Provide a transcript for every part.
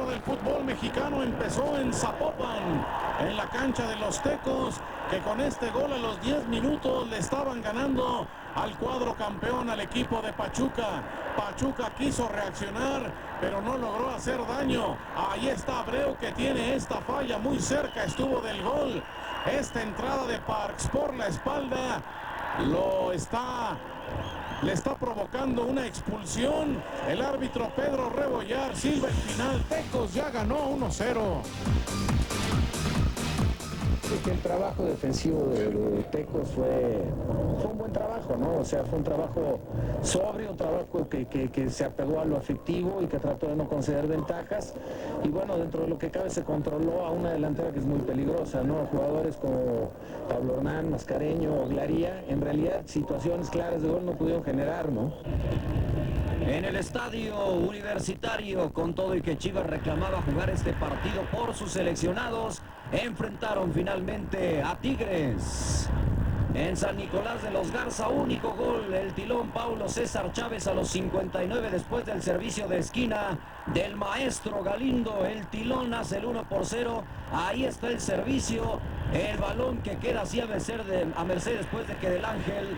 historia del fútbol mexicano empezó en Zapopan, en la cancha de los Tecos, que con este gol a los 10 minutos le estaban ganando al cuadro campeón, al equipo de Pachuca. Pachuca quiso reaccionar, pero no logró hacer daño. Ahí está Abreu, que tiene esta falla, muy cerca estuvo del gol. Esta entrada de Parks por la espalda le está provocando una expulsión. El árbitro Pedro Rebollar silba el final. Tecos ya ganó 1-0. Que el trabajo defensivo de Tecos fue un buen trabajo, ¿no? O sea, fue un trabajo sobrio, un trabajo que se apegó a lo afectivo y que trató de no conceder ventajas. Y bueno, dentro de lo que cabe se controló a una delantera que es muy peligrosa, ¿no? Jugadores como Pablo Hernán, Mascareño, Glaría, en realidad situaciones claras de gol no pudieron generar, ¿no? En el estadio universitario, con todo y que Chivas reclamaba jugar este partido por sus seleccionados, enfrentaron finalmente a Tigres. En San Nicolás de los Garza, único gol, el tilón Paulo César Chávez a los 59 después del servicio de esquina del maestro Galindo. El tilón hace el 1-0, ahí está el servicio, el balón que queda así a merced después de que Del Ángel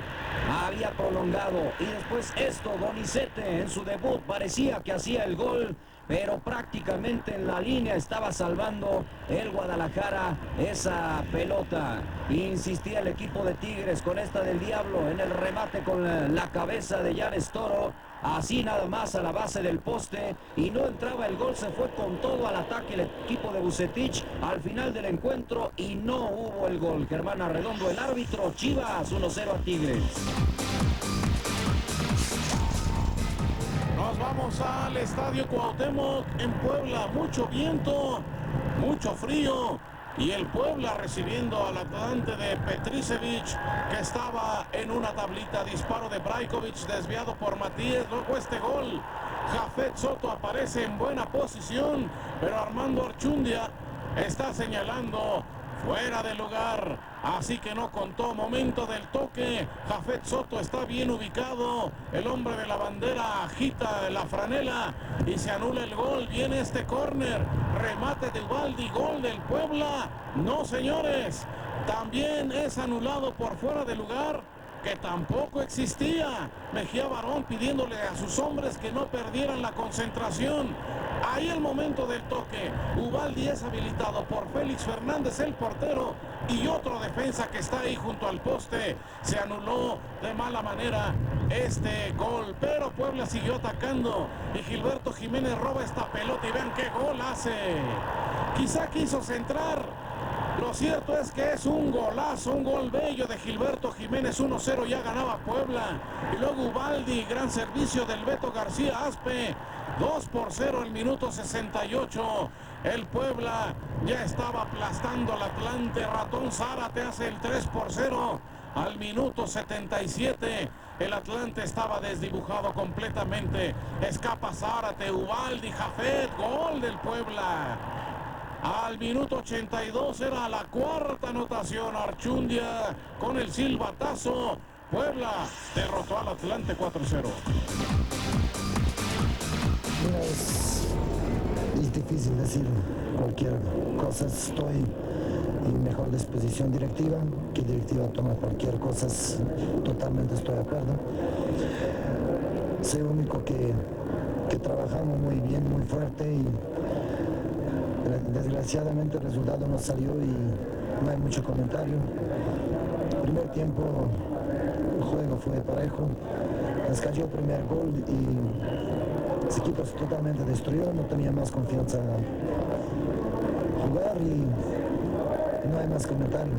había prolongado. Y después esto, Donizete en su debut parecía que hacía el gol, pero prácticamente en la línea estaba salvando el Guadalajara esa pelota. Insistía el equipo de Tigres con esta del Diablo en el remate con la cabeza de Yanes Toro, así nada más a la base del poste, y no entraba el gol. Se fue con todo al ataque el equipo de Vucetich al final del encuentro y no hubo el gol. Germán Arredondo, el árbitro. Chivas 1-0 a Tigres. Nos vamos al Estadio Cuauhtémoc en Puebla. Mucho viento, mucho frío. Y el Puebla recibiendo al Atlante de Petricevic, que estaba en una tablita. Disparo de Brajkovic desviado por Matías. Luego este gol. Jafet Soto aparece en buena posición, pero Armando Archundia está señalando fuera de lugar, así que no contó. Momento del toque. Jafet Soto está bien ubicado. El hombre de la bandera agita la franela y se anula el gol. Viene este córner, remate de Ubaldi, gol del Puebla. No, señores, también es anulado por fuera de lugar, que tampoco existía. Mejía Barón pidiéndole a sus hombres que no perdieran la concentración. Ahí el momento del toque. Ubaldi es habilitado por Félix Fernández, el portero, y otro defensa que está ahí junto al poste. Se anuló de mala manera este gol, pero Puebla siguió atacando y Gilberto Jiménez roba esta pelota y vean qué gol hace. Quizá quiso centrar. Lo cierto es que es un golazo, un gol bello de Gilberto Jiménez. 1-0, ya ganaba Puebla. Y luego Ubaldi, gran servicio del Beto García Aspe. 2-0 el minuto 68. El Puebla ya estaba aplastando al Atlante. Ratón Zárate hace el 3-0 al minuto 77. El Atlante estaba desdibujado completamente. Escapa Zárate, Ubaldi, Jafet, gol del Puebla. Al minuto 82 era la cuarta anotación. Archundia con el silbatazo. Puebla derrotó al Atlante 4-0. Es difícil decir cualquier cosa. Estoy en mejor disposición directiva. Que directiva toma cualquier cosa, totalmente estoy de acuerdo. Sé único que trabajamos muy bien, muy fuerte, y desgraciadamente el resultado no salió y no hay mucho comentario. Primer tiempo el juego fue parejo, nos cayó el primer gol y ese equipo se totalmente destruyó, no tenía más confianza a jugar y no hay más comentario.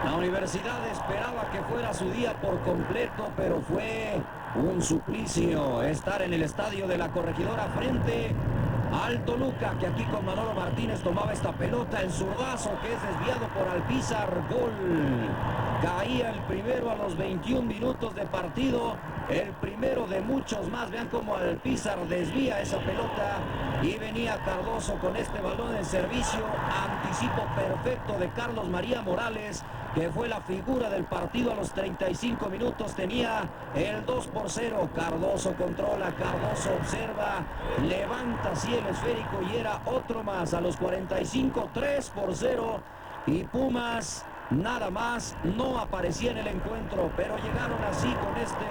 La Universidad esperaba que fuera su día por completo, pero fue un suplicio estar en el estadio de la Corregidora frente al Toluca, que aquí con Manolo Martínez tomaba esta pelota, el zurdazo que es desviado por Alpizar, gol. Caía el primero a los 21 minutos de partido, el primero de muchos más. Vean cómo Alpizar desvía esa pelota y venía Cardoso con este balón en servicio. Anticipo perfecto de Carlos María Morales, que fue la figura del partido a los 35 minutos, tenía el 2-0. Cardoso controla, Cardoso observa, levanta así el esférico y era otro más. A los 45, 3-0, y Pumas nada más no aparecía en el encuentro, pero llegaron así con este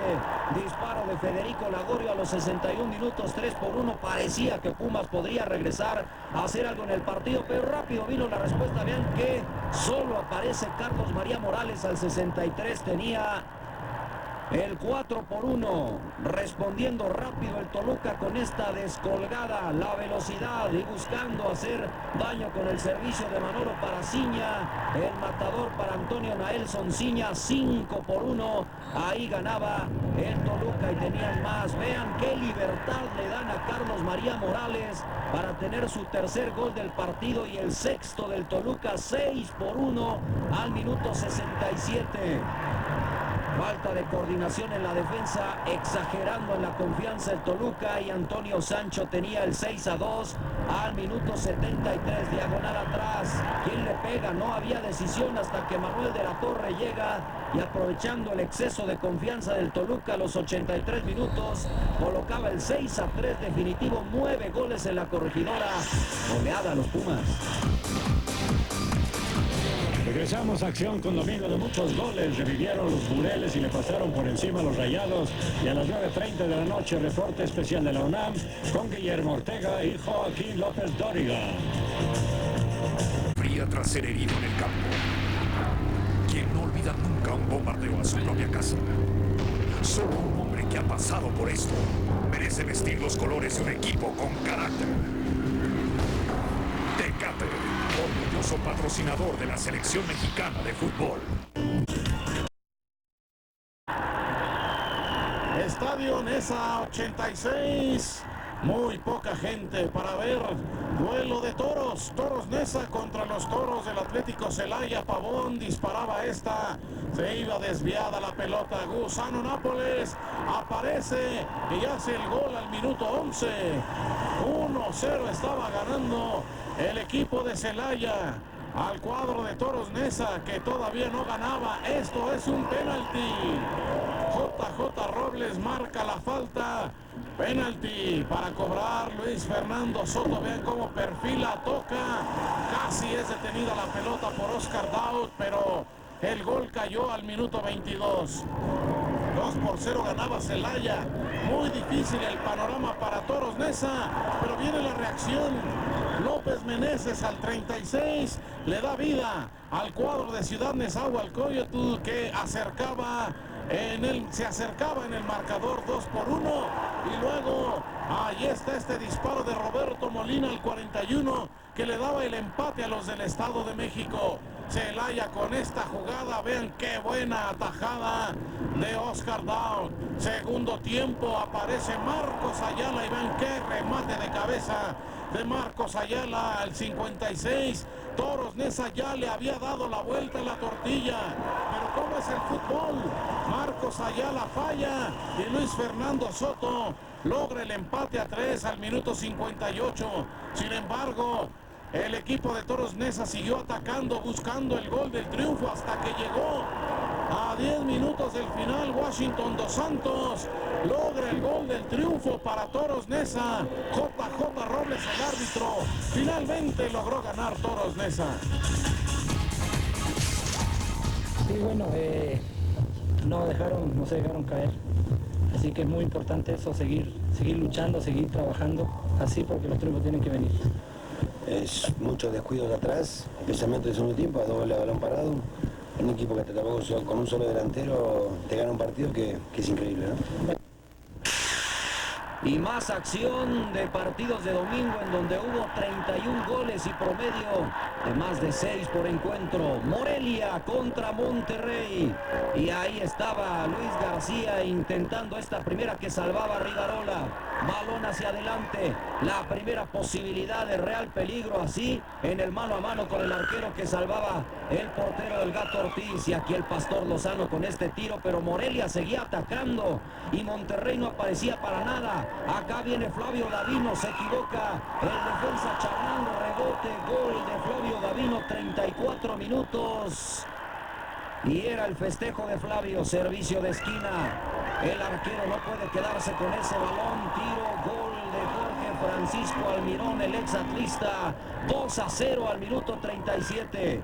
disparo de Federico Lagorio a los 61 minutos, 3-1. Parecía que Pumas podría regresar a hacer algo en el partido, pero rápido vino la respuesta. Vean que solo aparece Carlos María Morales al 63, tenía el 4-1, respondiendo rápido el Toluca con esta descolgada, la velocidad y buscando hacer daño con el servicio de Manolo para Ciña, el matador para Antonio Naelson Ciña, 5-1, ahí ganaba el Toluca y tenían más. Vean qué libertad le dan a Carlos María Morales para tener su tercer gol del partido y el sexto del Toluca, 6-1 al minuto 67. Falta de coordinación en la defensa, exagerando en la confianza el Toluca, y Antonio Sancho tenía el 6-2 al minuto 73, diagonal atrás. ¿Quién le pega? No había decisión hasta que Manuel de la Torre llega y, aprovechando el exceso de confianza del Toluca a los 83 minutos, colocaba el 6-3 definitivo. 9 goles en la corregidora. Goleada a los Pumas. Regresamos a acción con domingo de muchos goles. Revivieron los Bureles y le pasaron por encima a los Rayados. Y a las 9:30 de la noche, reporte especial de la UNAM con Guillermo Ortega y Joaquín López Dóriga. Fría tras ser herido en el campo. Quien no olvida nunca un bombardeo a su propia casa. Solo un hombre que ha pasado por esto merece vestir los colores de un equipo con carácter. Tecate, orgulloso patrocinador de la selección mexicana de fútbol. Estadio Nesa 86. Muy poca gente para ver duelo de toros. Toros Nesa contra los Toros del Atlético Celaya. Pavón disparaba esta. Se iba desviada la pelota. Gusano Nápoles aparece y hace el gol al minuto 11. 1-0 estaba ganando el equipo de Celaya al cuadro de Toros Nesa, que todavía no ganaba. Esto es un penalti. JJ Robles marca la falta. Penalti para cobrar Luis Fernando Soto. Vean cómo perfila, toca. Casi es detenida la pelota por Oscar Daut, pero el gol cayó al minuto 22. 2-0 ganaba Celaya. Muy difícil el panorama para Toros Nesa, pero viene la reacción. López Meneses al 36 le da vida al cuadro de Ciudad Nezahualcóyotl, que se acercaba en el marcador 2-1, y luego ahí está este disparo de Roberto Molina al 41 que le daba el empate a los del Estado de México. Celaya con esta jugada, vean qué buena atajada de Oscar Daut. Segundo tiempo, aparece Marcos Ayala y vean qué remate de cabeza de Marcos Ayala al 56. Toros Nesa ya le había dado la vuelta a la tortilla, pero ¿cómo es el fútbol? Marcos Ayala falla y Luis Fernando Soto logra el empate a 3 al minuto 58. Sin embargo, el equipo de Toros Nesa siguió atacando, buscando el gol del triunfo, hasta que llegó a 10 minutos del final. Washington Dos Santos logra el gol del triunfo para Toros Nesa. JJ Robles, el árbitro, finalmente logró ganar Toros Nesa. Sí, bueno, no se dejaron caer. Así que es muy importante eso, seguir luchando, seguir trabajando así, porque los triunfos tienen que venir. Es muchos descuidos atrás, especialmente en el segundo tiempo, a 2 goles de balón parado. Un equipo que te tapó con un solo delantero te gana un partido que es increíble, ¿no? Y más acción de partidos de domingo, en donde hubo 31 goles y promedio de más de 6 por encuentro. Morelia contra Monterrey. Y ahí estaba Luis García intentando esta primera que salvaba a Rivarola. Balón hacia adelante. La primera posibilidad de real peligro así en el mano a mano con el arquero que salvaba el portero del Gato Ortiz. Y aquí el Pastor Lozano con este tiro, pero Morelia seguía atacando y Monterrey no aparecía para nada. Acá viene Flavio Davino, se equivoca el defensa charlando, rebote, gol de Flavio Davino, 34 minutos. Y era el festejo de Flavio, servicio de esquina. El arquero no puede quedarse con ese balón. Tiro, gol de Jorge Francisco Almirón, el exatlista. 2-0 al minuto 37.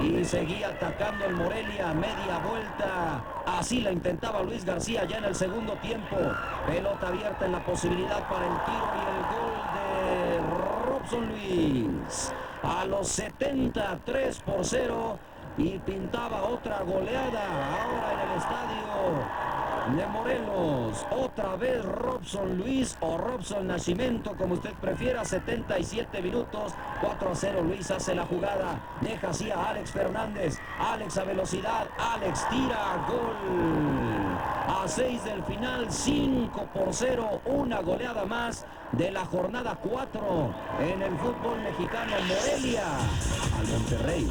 Y seguía atacando el Morelia, media vuelta. Así la intentaba Luis García ya en el segundo tiempo. Pelota abierta en la posibilidad para el tiro y el gol de Robson Luis. A los 73 por 0 y pintaba otra goleada ahora en el estadio de Morelos. Otra vez Robson Luis o Robson Nascimento, como usted prefiera. 77 minutos, 4-0. Luis hace la jugada, deja así a Alex Fernández. Alex a velocidad, Alex tira, gol. A 6 del final, 5-0. Una goleada más de la jornada 4 en el fútbol mexicano. Morelia al Monterrey.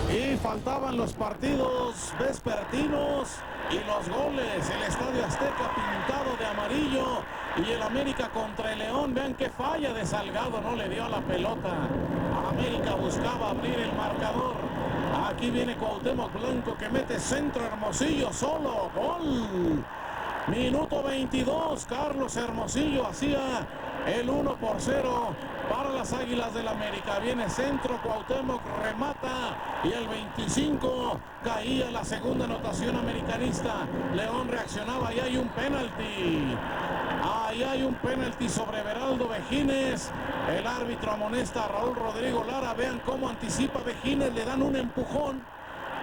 Y faltaban los partidos vespertinos y los goles. El Estadio Azteca pintado de amarillo y el América contra el León. Vean qué falla de Salgado, no le dio a la pelota. América buscaba abrir el marcador. Aquí viene Cuauhtémoc Blanco que mete centro, Hermosillo solo, gol. Minuto 22, Carlos Hermosillo hacía el 1-0 para las Águilas del América. Viene centro, Cuauhtémoc remata y el 25 caía la segunda anotación americanista. León reaccionaba y hay un penalti. Ahí hay un penalti sobre Beraldo Vejines. El árbitro amonesta a Raúl Rodrigo Lara. Vean cómo anticipa Vejines, le dan un empujón.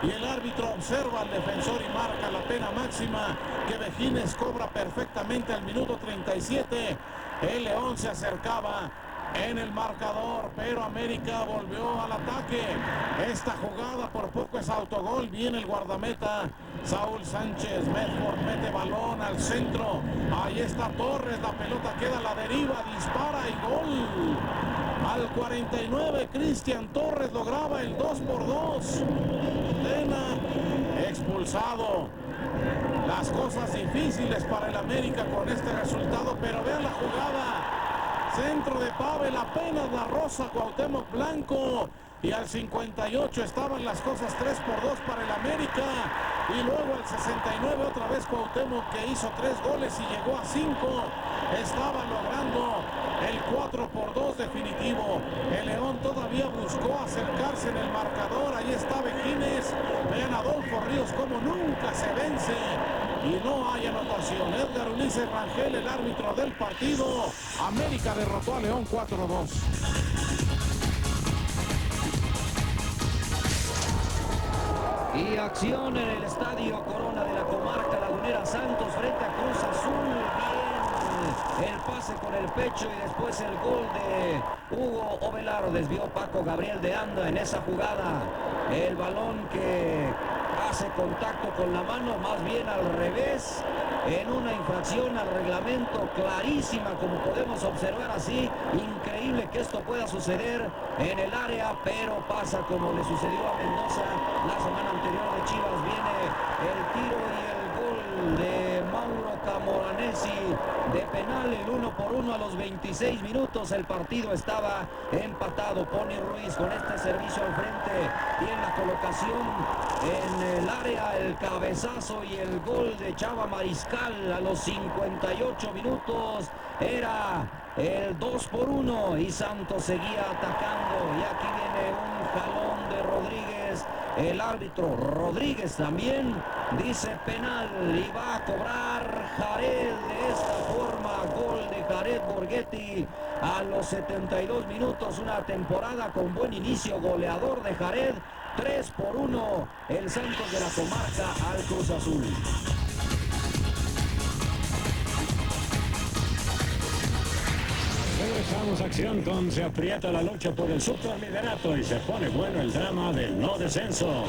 Y el árbitro observa al defensor y marca la pena máxima que Vejines cobra perfectamente al minuto 37. El León se acercaba en el marcador, pero América volvió al ataque. Esta jugada por poco es autogol. Viene el guardameta Saúl Sánchez. Medford mete balón al centro. Ahí está Torres, la pelota queda a la deriva, dispara y gol. Al 49 Cristian Torres lograba el 2-2. Tena expulsado. Las cosas difíciles para el América con este resultado, pero vean la jugada. Centro de Pavel, apenas la rosa Cuauhtémoc Blanco. Y al 58 estaban las cosas 3-2 para el América. Y luego al 69 otra vez Cuauhtémoc, que hizo 3 goles y llegó a 5. Estaba logrando el 4-2 definitivo. El León todavía buscó acercarse en el marcador. Ahí está Vejines. Vean a Adolfo Ríos como nunca se vence. Y no hay anotación. Edgar Ulises Rangel, el árbitro del partido. América derrotó a León 4-2. Y acción en el estadio Corona de la comarca lagunera. Santos frente a Cruz Azul. Bien el pase con el pecho y después el gol de Hugo Ovelar. Desvió Paco Gabriel de Anda en esa jugada. El balón que hace contacto con la mano, más bien al revés, en una infracción al reglamento clarísima, como podemos observar así. Increíble que esto pueda suceder en el área, pero pasa como le sucedió a Mendoza la semana anterior de Chivas. Viene el tiro y el gol de Mauro Camoranesi de penal, el 1-1 a los 26 minutos. El partido estaba empatado. Pony Ruiz con este servicio al frente y en la colocación en el área, el cabezazo y el gol de Chava Mariscal a los 58 minutos. Era el 2-1 y Santos seguía atacando. Y aquí viene un jalón de Rodríguez. El árbitro Rodríguez también dice penal y va a cobrar Jared de esta forma. Gol de Jared Borghetti a los 72 minutos. Una temporada con buen inicio, goleador de Jared. 3-1 el Santos de la comarca al Cruz Azul. Regresamos a acción con se aprieta la lucha por el superliderato y se pone bueno el drama del no descenso.